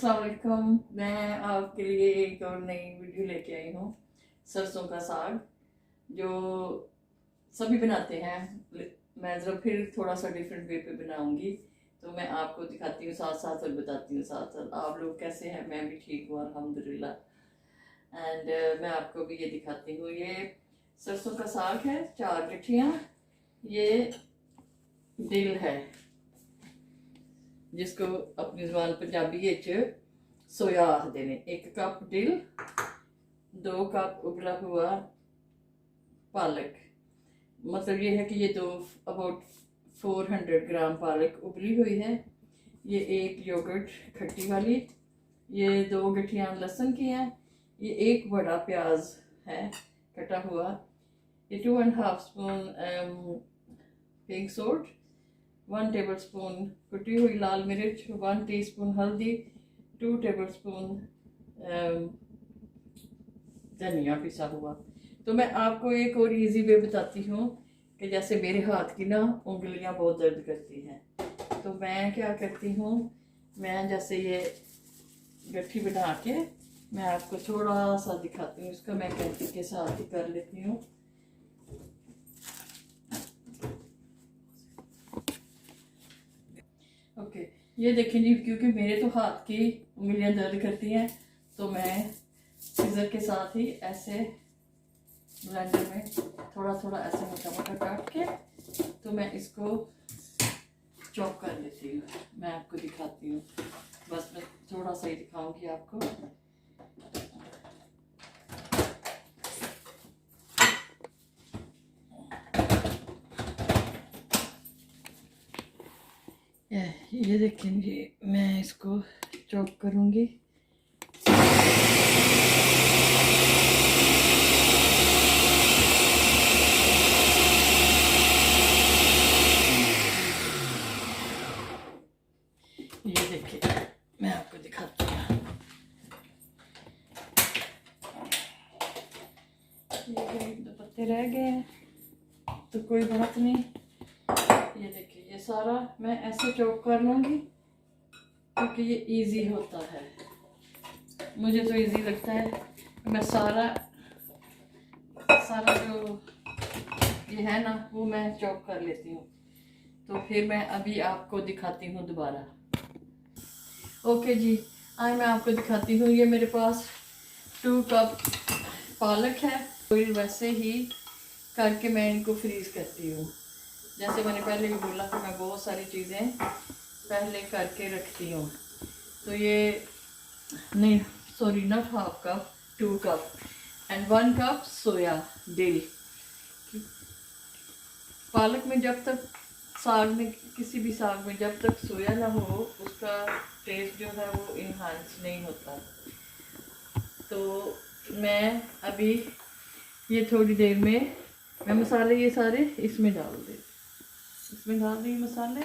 अस्सलाम वालेकुम। मैं आपके लिए एक और नई वीडियो लेके आई हूँ। सरसों का साग जो सभी बनाते हैं, मैं ज़रा फिर थोड़ा सा डिफरेंट वे पे बनाऊंगी। तो मैं आपको दिखाती हूँ साथ साथ और बताती हूँ साथ साथ आप लोग कैसे हैं। मैं भी ठीक हूँ अल्हम्दुलिल्लाह। एंड मैं आपको भी ये दिखाती हूँ। ये सरसों का साग है, 4 गठियाँ। ये दिल है जिसको अपनी जबान पंजाबी सोया आखते ने। 1 कप दिल, 2 कप उबला हुआ पालक। मतलब ये है कि ये दो अबाउट 400 ग्राम पालक उबली हुई है। ये 1 योगर्ट खट्टी वाली, ये 2 गठियाँ लहसुन की हैं, ये 1 बड़ा प्याज है कटा हुआ, ये 2.5 spoon pink salt, 1 table spoon कुटी हुई लाल मिर्च, 1 टीस्पून हल्दी, 2 टेबल स्पून धनिया पिसा हुआ। तो मैं आपको एक और इजी वे बताती हूँ कि जैसे मेरे हाथ की ना उंगलियां बहुत दर्द करती हैं, तो मैं क्या करती हूँ, मैं जैसे ये गट्ठी बना के मैं आपको थोड़ा सा दिखाती हूँ। इसका मैं कैंची के साथ ही कर लेती हूँ। ओके, ये देखें जी, क्योंकि मेरे तो हाथ की उंगलियां दर्द करती हैं, तो मैं सीजर के साथ ही ऐसे ब्लेंडर में थोड़ा थोड़ा ऐसे मोटा मोटा काट के तो मैं इसको चॉप कर लेती हूँ। मैं आपको दिखाती हूँ, बस मैं थोड़ा सा ही दिखाऊंगी आपको। ये देखेंगे, मैं इसको चॉप करूँगी। ये देखिए, मैं आपको दिखाती हूँ। ये 1-2 पत्ते रह गए हैं तो कोई बात नहीं। ये देखिए, ये सारा मैं ऐसे चॉप कर लूँगी क्योंकि ये इजी होता है, मुझे तो इजी लगता है। मैं सारा जो ये है ना वो मैं चॉप कर लेती हूँ। तो फिर मैं अभी आपको दिखाती हूँ दोबारा। ओके जी, आज मैं आपको दिखाती हूँ। ये मेरे पास 2 कप पालक है। ऑयल वैसे ही करके मैं इनको फ्रीज करती हूँ। जैसे मैंने पहले भी बोला कि मैं बहुत सारी चीज़ें पहले करके रखती हूँ। तो ये नहीं, sorry, not half cup, 2 cup and 1 cup सोया दिल। पालक में जब तक साग में, किसी भी साग में जब तक सोया ना हो, उसका टेस्ट जो है वो इन्हांस नहीं होता। तो मैं अभी ये थोड़ी देर में मैं मसाले ये सारे इसमें डाल दी मसाले,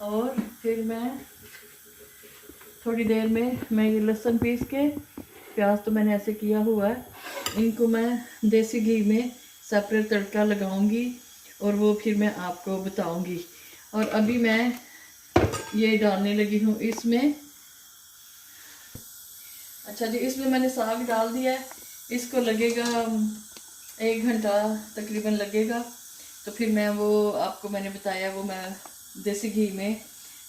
और फिर मैं थोड़ी देर में मैं ये लहसुन पीस के, प्याज तो मैंने ऐसे किया हुआ है, इनको मैं देसी घी में सेपरेट तड़का लगाऊंगी और वो फिर मैं आपको बताऊंगी। और अभी मैं ये डालने लगी हूँ इसमें। अच्छा जी, इसमें मैंने साग डाल दिया है। इसको लगेगा 1 घंटा तकरीबन लगेगा। तो फिर मैं वो आपको मैंने बताया वो मैं देसी घी में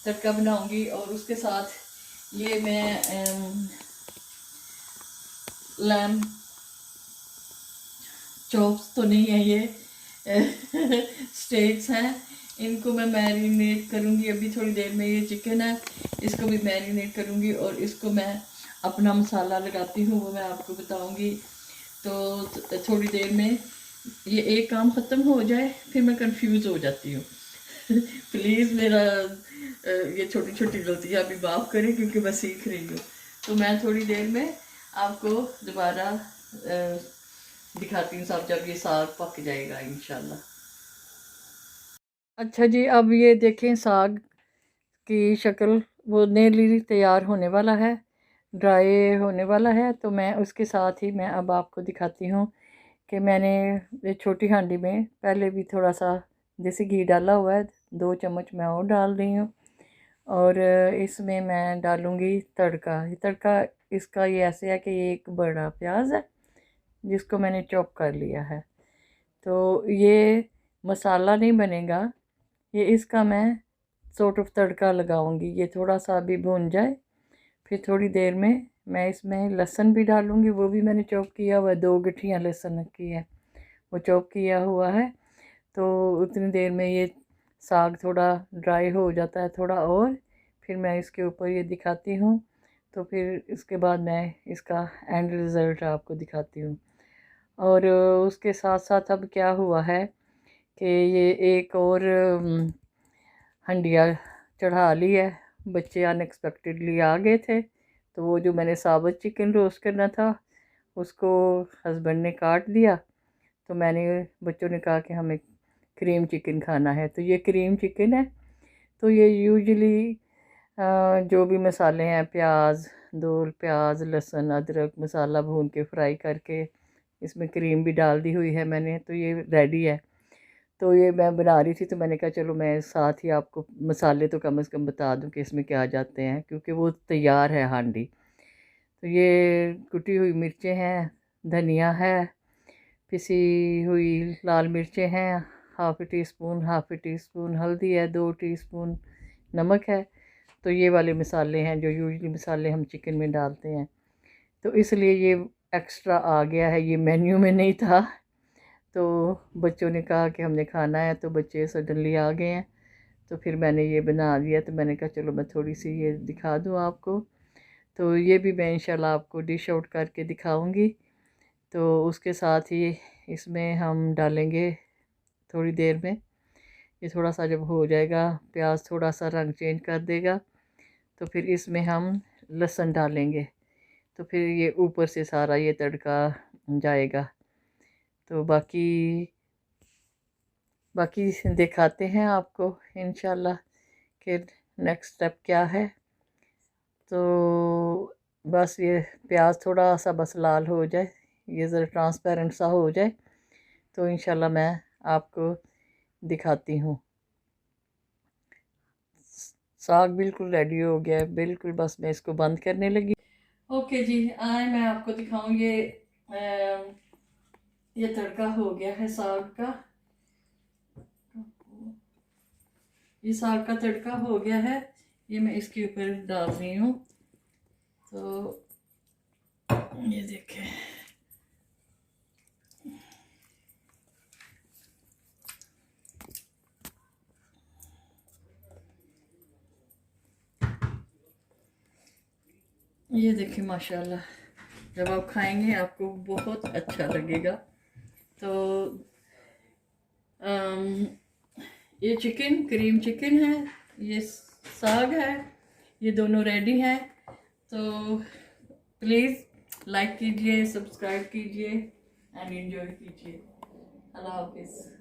तड़का बनाऊंगी, और उसके साथ ये मैं लैम चॉप्स तो नहीं है, ये स्टेक्स हैं। इनको मैं मैरिनेट करूंगी अभी थोड़ी देर में। ये चिकन है, इसको भी मैरिनेट करूंगी और इसको मैं अपना मसाला लगाती हूँ, वो मैं आपको बताऊंगी। तो थोड़ी देर में ये एक काम ख़त्म हो जाए फिर मैं कंफ्यूज हो जाती हूँ। प्लीज़ मेरा ये छोटी छोटी गलतियाँ अभी माफ़ करें क्योंकि मैं सीख रही हूँ। तो मैं थोड़ी देर में आपको दोबारा दिखाती हूँ सब, जब ये साग पक जाएगा इंशाल्लाह। अच्छा जी, अब ये देखें साग की शक्ल वो नेली तैयार होने वाला है, ड्राई होने वाला है। तो मैं उसके साथ ही मैं अब आपको दिखाती हूँ कि मैंने ये छोटी हांडी में पहले भी थोड़ा सा देसी घी डाला हुआ है, 2 चम्मच मैं और डाल रही हूँ। और इसमें मैं डालूँगी तड़का। ये तड़का इसका ये ऐसे है कि ये एक बड़ा प्याज है जिसको मैंने चॉप कर लिया है। तो ये मसाला नहीं बनेगा, ये इसका मैं सॉर्ट ऑफ तड़का लगाऊंगी। ये थोड़ा सा अभी भून जाए, फिर थोड़ी देर में मैं इसमें लहसुन भी डालूंगी। वो भी मैंने चॉप किया हुआ है, 2 गठियाँ लहसुन की है, वो चॉप किया हुआ है। तो उतनी देर में ये साग थोड़ा ड्राई हो जाता है थोड़ा, और फिर मैं इसके ऊपर ये दिखाती हूँ। तो फिर इसके बाद मैं इसका एंड रिज़ल्ट आपको दिखाती हूँ। और उसके साथ साथ अब क्या हुआ है कि ये एक और हंडिया चढ़ा ली है। बच्चे अनएक्सपेक्टेडली आ गए थे, तो वो जो मैंने साबुत चिकन रोस्ट करना था उसको हस्बैंड ने काट दिया। तो मैंने, बच्चों ने कहा कि हमें क्रीम चिकन खाना है, तो ये क्रीम चिकन है। तो ये यूजुअली जो भी मसाले हैं, प्याज, 2 प्याज, लहसुन, अदरक मसाला भून के फ्राई करके इसमें क्रीम भी डाल दी हुई है मैंने, तो ये रेडी है। तो ये मैं बना रही थी, तो मैंने कहा चलो मैं साथ ही आपको मसाले तो कम से कम बता दूं कि इसमें क्या जाते हैं, क्योंकि वो तैयार है हांडी। तो ये कुटी हुई मिर्चें हैं, धनिया है, पिसी हुई लाल मिर्चें हैं, हाफ़ टी स्पून हल्दी है, 2 टीस्पून नमक है। तो ये वाले मसाले हैं जो यूजुअली मसाले हम चिकन में डालते हैं। तो इसलिए ये एक्स्ट्रा आ गया है, ये मेन्यू में नहीं था। तो बच्चों ने कहा कि हमने खाना है, तो बच्चे सडनली आ गए हैं, तो फिर मैंने ये बना दिया। तो मैंने कहा चलो मैं थोड़ी सी ये दिखा दूँ आपको। तो ये भी मैं इंशाल्लाह आपको डिश आउट करके दिखाऊंगी। तो उसके साथ ही इसमें हम डालेंगे थोड़ी देर में, ये थोड़ा सा जब हो जाएगा, प्याज थोड़ा सा रंग चेंज कर देगा, तो फिर इसमें हम लहसुन डालेंगे। तो फिर ये ऊपर से सारा ये तड़का जाएगा। तो बाकी दिखाते हैं आपको इंशाल्लाह कि नेक्स्ट स्टेप क्या है। तो बस ये प्याज थोड़ा सा बस लाल हो जाए, ये ज़रा ट्रांसपेरेंट सा हो जाए, तो इंशाल्लाह मैं आपको दिखाती हूँ। साग बिल्कुल रेडी हो गया है, बिल्कुल बस मैं इसको बंद करने लगी। ओके जी, आए मैं आपको दिखाऊँ। ये तड़का हो गया है साग का, ये साग का तड़का हो गया है। ये मैं इसके ऊपर डाल रही हूँ। तो ये देखें, ये देखें, माशाल्लाह जब आप खाएंगे आपको बहुत अच्छा लगेगा। तो ये चिकन, क्रीम चिकन है, ये साग है, ये दोनों रेडी हैं। तो प्लीज़ लाइक कीजिए, सब्सक्राइब कीजिए एंड एंजॉय कीजिए। अल्लाह हाफिज़।